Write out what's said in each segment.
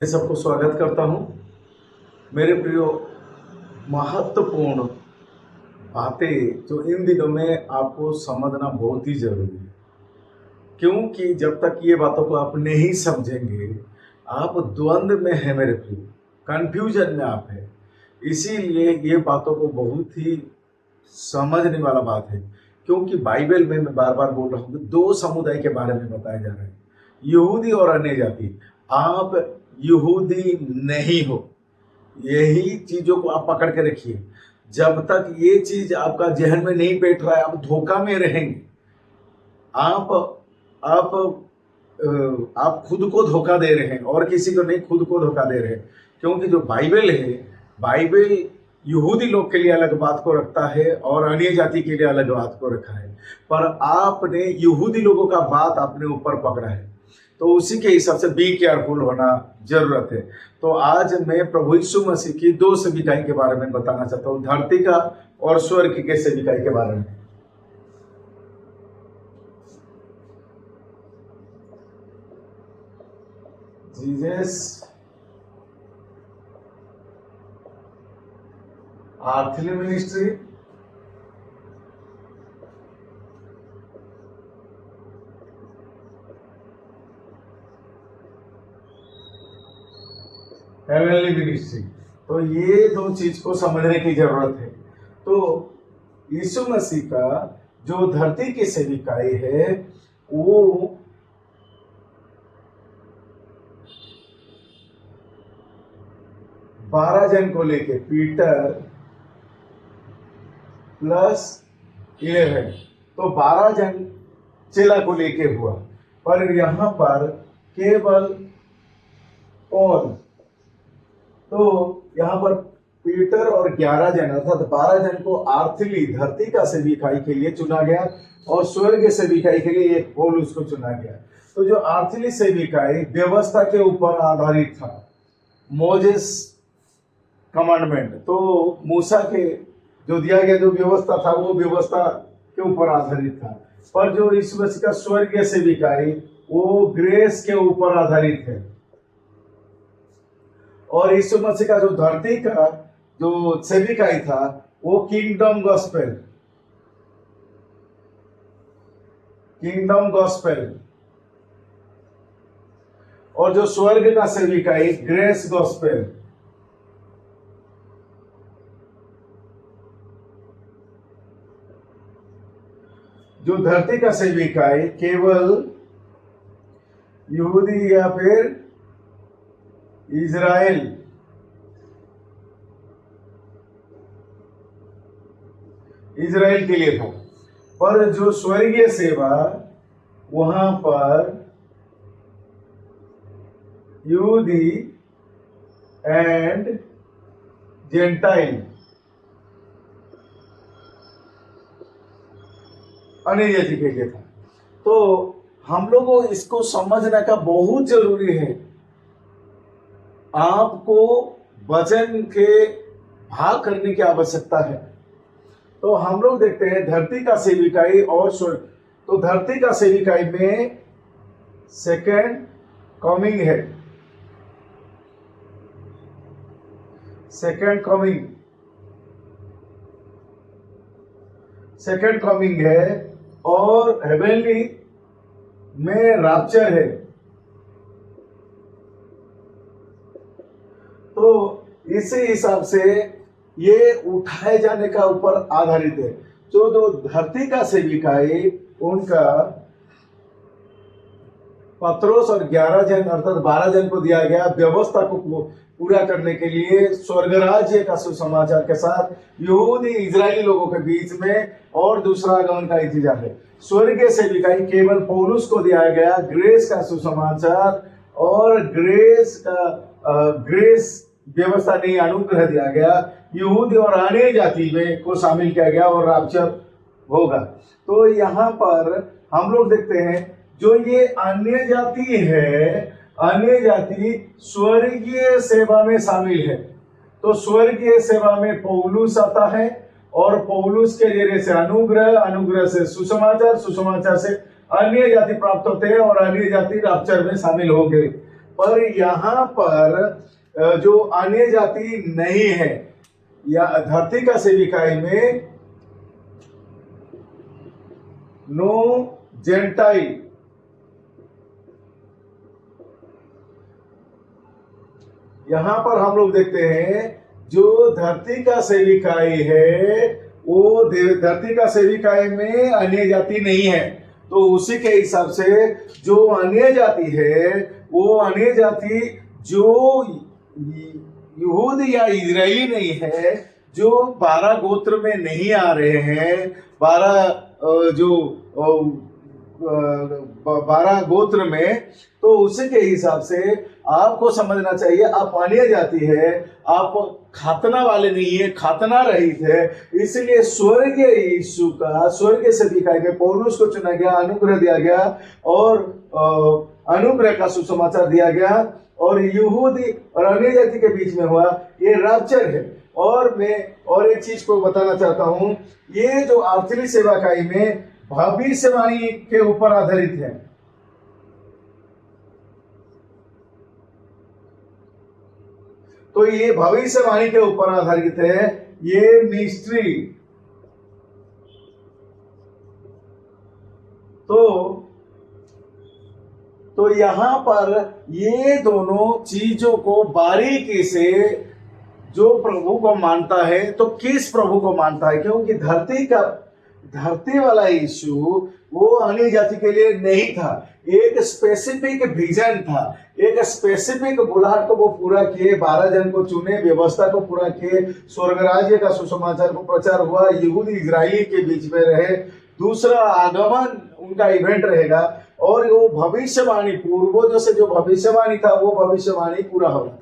मैं सबको स्वागत करता हूं। मेरे प्रियो, महत्वपूर्ण बातें जो इन दिनों में आपको समझना बहुत ही जरूरी है, क्योंकि जब तक ये बातों को आप नहीं समझेंगे, आप द्वंद्व में हैं मेरे प्रियो, कंफ्यूजन में आप हैं। इसीलिए ये बातों को बहुत ही समझने वाला बात है, क्योंकि बाइबल में मैं बार बार बोल रहा हूँ कि दो समुदाय के बारे में बताया जा रहा है, यहूदी और अन्य जाति। आप यहूदी नहीं हो, यही चीजों को आप पकड़ के रखिए। जब तक ये चीज आपका जहन में नहीं बैठ रहा है, आप धोखा में रहेंगे। आप आप आप खुद को धोखा दे रहे हैं और किसी को नहीं, खुद को धोखा दे रहे हैं। क्योंकि जो बाइबल है, बाइबल यहूदी लोग के लिए अलग बात को रखता है और अन्य जाति के लिए अलग बात को रखा है, पर आपने यहूदी लोगों का बात अपने ऊपर पकड़ा है, तो उसी के हिसाब से बी केयरफुल होना जरूरत है। तो आज मैं प्रभु यीशु मसीह की दो सेविकाई के बारे में बताना चाहता हूँ, धरती का और स्वर्ग के सेविकाई के बारे में। Jesus earthly ministry, heavenly ministry. तो ये दो चीज को समझने की जरूरत है। तो यीशु मसीह का जो धरती की सेविकाई है, वो 12 जन को लेके, पीटर प्लस 11, तो 12 जन चेला को लेके हुआ। पर यहां पर केवल पौल, तो यहां पर पीटर और 11 जन अर्थात 12 जन को आर्थली धरती का सेविकाई के लिए चुना गया और स्वर्ग सेविकाई के लिए एक पौलुस को चुना गया। तो जो आर्थली सेविकाई व्यवस्था के ऊपर आधारित था, मोजेस कमांडमेंट, तो मूसा के जो दिया गया जो व्यवस्था था, वो व्यवस्था के ऊपर आधारित था। पर जो यीशु मसीह का स्वर्गीय सेविकाई, वो ग्रेस के ऊपर आधारित है। और यीशु मसीह का जो धरती का जो सेविकाई था, वो किंगडम गॉस्पेल, किंगडम गॉस्पेल। और जो स्वर्ग का सेविकाई, ग्रेस गॉस्पेल। जो धरती का सेविकाई केवल यहूदी या फिर इजराइल, इजराइल के लिए था। पर जो स्वर्गीय सेवा, वहां पर यहूदी एंड जेंटाइल, अन्य जाति के लिए था। तो हम लोगों को इसको समझने का बहुत जरूरी है। आपको वचन के भाग करने की आवश्यकता है। तो हम लोग देखते हैं धरती का सेविकाई और स्वर्ग। तो धरती का सेविकाई में सेकंड कमिंग है, सेकंड कमिंग, सेकंड कमिंग है। और हेवनली में रैप्चर है। तो इसी हिसाब से ये उठाए जाने का ऊपर आधारित है। जो धरती का सेविकाई, उनका पत्रोस और 11 जन अर्थात 12 जन को दिया गया व्यवस्था को पूरा करने के लिए, स्वर्ग राज्य का सुसमाचार के साथ यहूदी इजरायली लोगों के बीच में और दूसरा आगमन का इंतजार है। स्वर्गीय सेविकाई केवल पौलुस को दिया गया, ग्रेस का सुसमाचार और ग्रेस व्यवस्था नहीं, अनुग्रह दिया गया। यहूदी और अन्य जाति में को शामिल किया गया और रैप्चर होगा। तो यहाँ पर हम लोग देखते हैं, जो ये अन्य जाति है, अन्य जाति स्वर्गीय सेवा में शामिल है। तो स्वर्गीय सेवा में पौलुस आता है और पौलुस के जरिए से अनुग्रह, अनुग्रह से सुसमाचार, सुसमाचार से अन्य जाति प्राप्त होते हैं और अन्य जाति रैप्चर में शामिल होंगे। पर यहाँ पर जो अन्य जाति नहीं है, या धरती का सेविकाई में नो जेंटाइल, यहां पर हम लोग देखते हैं जो धरती का सेविकाई है वो धरती का सेविकाई में अन्य जाति नहीं है। तो उसी के हिसाब से जो अन्य जाति है वो अन्य जाति जो यहूद या इजरायली नहीं है, जो 12 गोत्र में नहीं आ रहे हैं, 12 गोत्र में, तो उसी के हिसाब से आपको समझना चाहिए आप अन्य जाति है, आप खातना वाले नहीं है, खातना रहित है। इसलिए स्वर्गीय यीशु का स्वर्गीय सेविकाई में पौलुस को चुना गया, अनुग्रह दिया गया और अनुग्रह का सुसमाचार दिया गया, और यहूदी और अन्य जाति के बीच में हुआ ये रैप्चर है। और मैं और एक चीज को बताना चाहता हूं, ये जो आर्थिक सेवकाई में भविष्यवाणी के ऊपर आधारित है। तो ये भविष्यवाणी के ऊपर आधारित है, ये मिस्ट्री। तो यहां पर ये दोनों चीजों को बारीकी से जो प्रभु को मानता है, तो किस प्रभु को मानता है? क्योंकि धरती वाला यीशु वो अन्य जाति के लिए नहीं था, एक स्पेसिफिक विजन था, एक स्पेसिफिक बुलाहट को वो पूरा किए, 12 जन को चुने, व्यवस्था को पूरा किए, स्वर्ग राज्य का सुसमाचार को प्रचार हुआ, यहूदी इजरायली के बीच में रहे, दूसरा आगमन उनका इवेंट रहेगा, और वो भविष्यवाणी पूर्वजों से जो भविष्यवाणी था वो भविष्यवाणी पूरा होगा।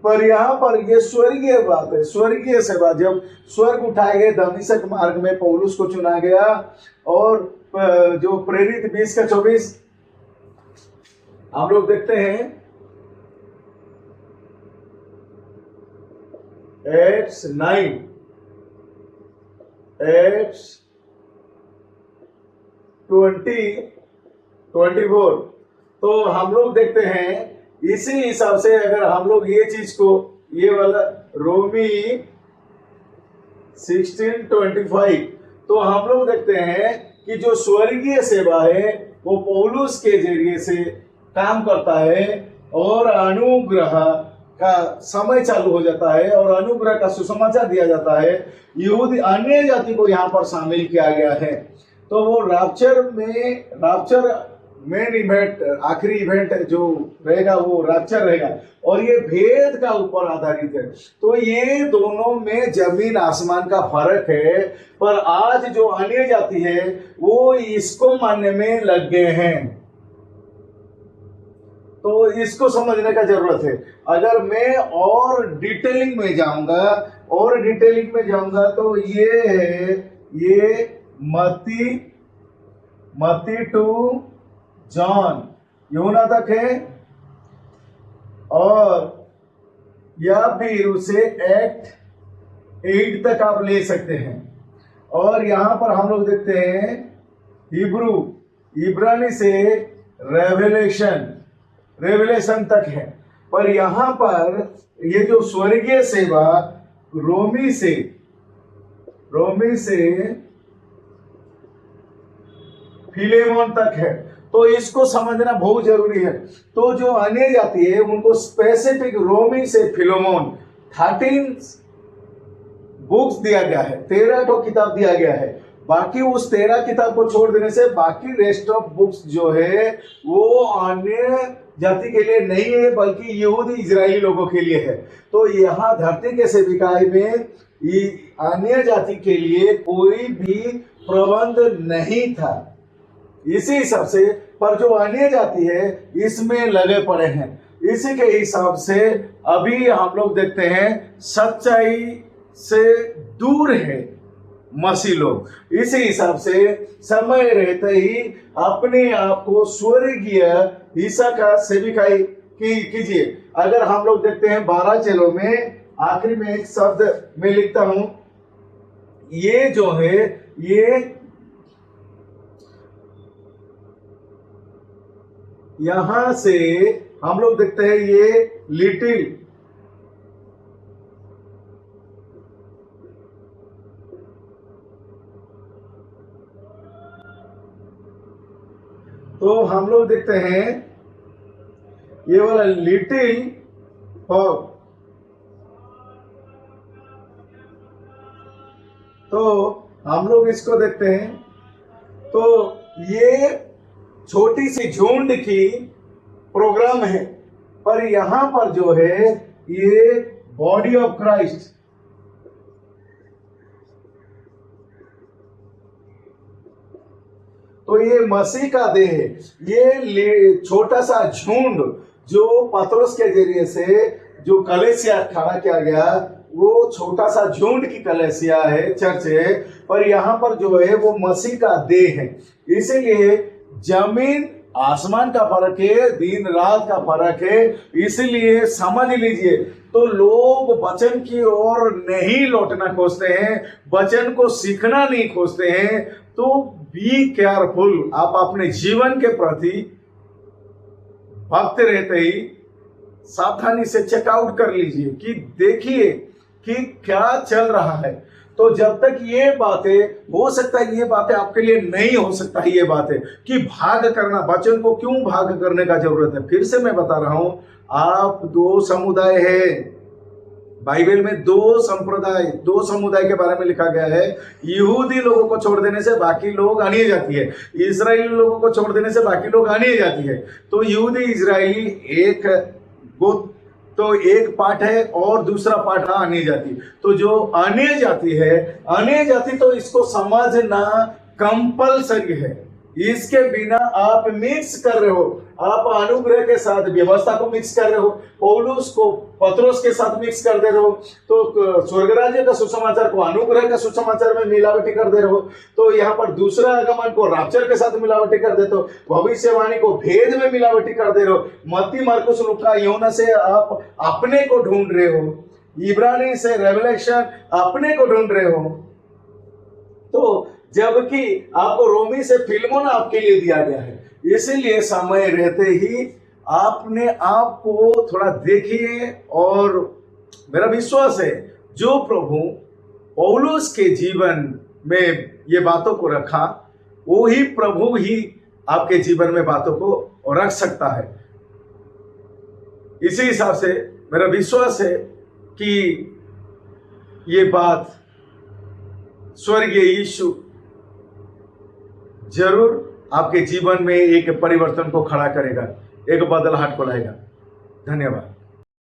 पर यहाँ पर ये स्वर्गीय बात है, स्वर्गीय सेवा। जब स्वर्ग उठाए गए, दमिश्क मार्ग में पौलुस को चुना गया, और जो प्रेरित 20:24 हम लोग देखते हैं, Acts 9, Acts 20:24, तो हम लोग देखते हैं इसी हिसाब से अगर हम लोग ये चीज को, ये वाला रोमी 16:25, तो हम लोग देखते हैं कि जो स्वर्गीय सेवा है वो पौलुस के जरिए से काम करता है, और अनुग्रह का समय चालू हो जाता है, और अनुग्रह का सुसमाचार दिया जाता है। यहूदी अन्य जाति को यहाँ पर शामिल किया गया है। तो वो रैप्चर मेन इवेंट, आखिरी इवेंट जो रहेगा वो रैप्चर रहेगा, और ये भेद का ऊपर आधारित है। तो ये दोनों में जमीन आसमान का फर्क है। पर आज जो अन्य जाति है वो इसको मानने में लग गए हैं, तो इसको समझने का जरूरत है। अगर मैं और डिटेलिंग में जाऊंगा तो ये है, ये मत्ती टू जॉन यूना तक है, और या फिर उसे एक्ट 8 तक आप ले सकते हैं। और यहां पर हम लोग देखते हैं इब्रानी से रेवलेशन तक है। पर यहां पर ये जो स्वर्गीय सेवा रोमी से फिलेमोन तक है, तो इसको समझना बहुत जरूरी है। तो जो अन्य जाति है उनको स्पेसिफिक रोमी से फिलेमोन 13 बुक्स दिया गया है, 13 तो किताब दिया गया है। बाकी उस 13 किताब को छोड़ देने से बाकी रेस्ट ऑफ बुक्स जो है वो अन्य जाति के लिए नहीं है, बल्कि यहूदी इजरायली लोगों के लिए है। तो यहाँ धरती के सेविकाई में अन्य जाति के लिए कोई भी प्रबंध नहीं था। इसी हिसाब से पर जो अन्य जाति है इसमें लगे पड़े हैं। इसी के हिसाब से अभी हम लोग देखते हैं सच्चाई से दूर है मसीह लोग। इसी हिसाब से समय रहते ही अपने आप को स्वर्गीय ईसा का सेविकाई कीजिए। अगर हम लोग देखते हैं 12 चेलों में, आखिरी में एक शब्द में लिखता हूं, ये जो है ये यहां से हम लोग देखते हैं ये लिटिल, तो हम लोग देखते हैं ये वाला लिटिल फॉग, तो हम लोग इसको देखते हैं, तो ये छोटी सी झुंड की प्रोग्राम है, पर यहां पर जो है ये बॉडी ऑफ क्राइस्ट, तो ये मसीह का देह है। ये छोटा सा झुंड जो पतरस के जरिए से जो कलीसिया खड़ा किया गया, वो छोटा सा झुंड की कलीसिया है, चर्च है, पर यहाँ पर जो है वो मसीह का देह है। इसीलिए जमीन आसमान का फर्क है, दिन रात का फर्क है, इसलिए समझ लीजिए। तो लोग वचन की ओर नहीं लौटना खोजते हैं, वचन को सीखना नहीं खोजते हैं, तो बी केयरफुल। आप अपने जीवन के प्रति भक्त रहते ही सावधानी से चेकआउट कर लीजिए कि देखिए कि क्या चल रहा है। तो जब तक ये बातें, हो सकता है ये बातें आपके लिए नहीं हो सकता है, ये बातें कि भाग करना, वचन को क्यों भाग करने का जरूरत है। फिर से मैं बता रहा हूं, आप दो समुदाय है, बाइबल में दो समुदाय के बारे में लिखा गया है। यहूदी लोगों को छोड़ देने से बाकी लोग अन्य जाति है, इजरायली लोगों को छोड़ देने से बाकी लोग अन्य जाति है। तो यहूदी इजरायली एक पार्ट है और दूसरा पार्ट है अन्य जाति। तो जो अन्य जाति तो इसको समझना कंपलसरी है। इसके बिना आप मिक्स कर रहे हो, आप अनुग्रह के साथ व्यवस्था को मिक्स कर रहे हो, पौलुस को पतरस के साथ मिक्स कर दे रहे हो, तो स्वर्गराज्य का सुसमाचार को अनुग्रह का सुसमाचार में मिलावटी कर दे रहे हो। तो यहाँ पर दूसरा आगमन को राप्चर के साथ मिलावटी कर देते हो, भविष्यवाणी को भेद में मिलावटी कर दे रहे हो, मत्ती मार्कुस लूका यूहन्ना से आप अपने को ढूंढ रहे हो, इब्रानी से रेवलेशन अपने को ढूंढ रहे हो। तो जबकि आपको रोमी से फिल्मों आपके लिए दिया गया है। इसीलिए समय रहते ही आपने आप को थोड़ा देखिए, और मेरा विश्वास है जो प्रभु पौलुस के जीवन में ये बातों को रखा, वो ही प्रभु ही आपके जीवन में बातों को रख सकता है। इसी हिसाब से मेरा विश्वास है कि ये बात स्वर्गीय यीशु जरूर आपके जीवन में एक परिवर्तन को खड़ा करेगा, एक बदलाहट को लाएगा। धन्यवाद।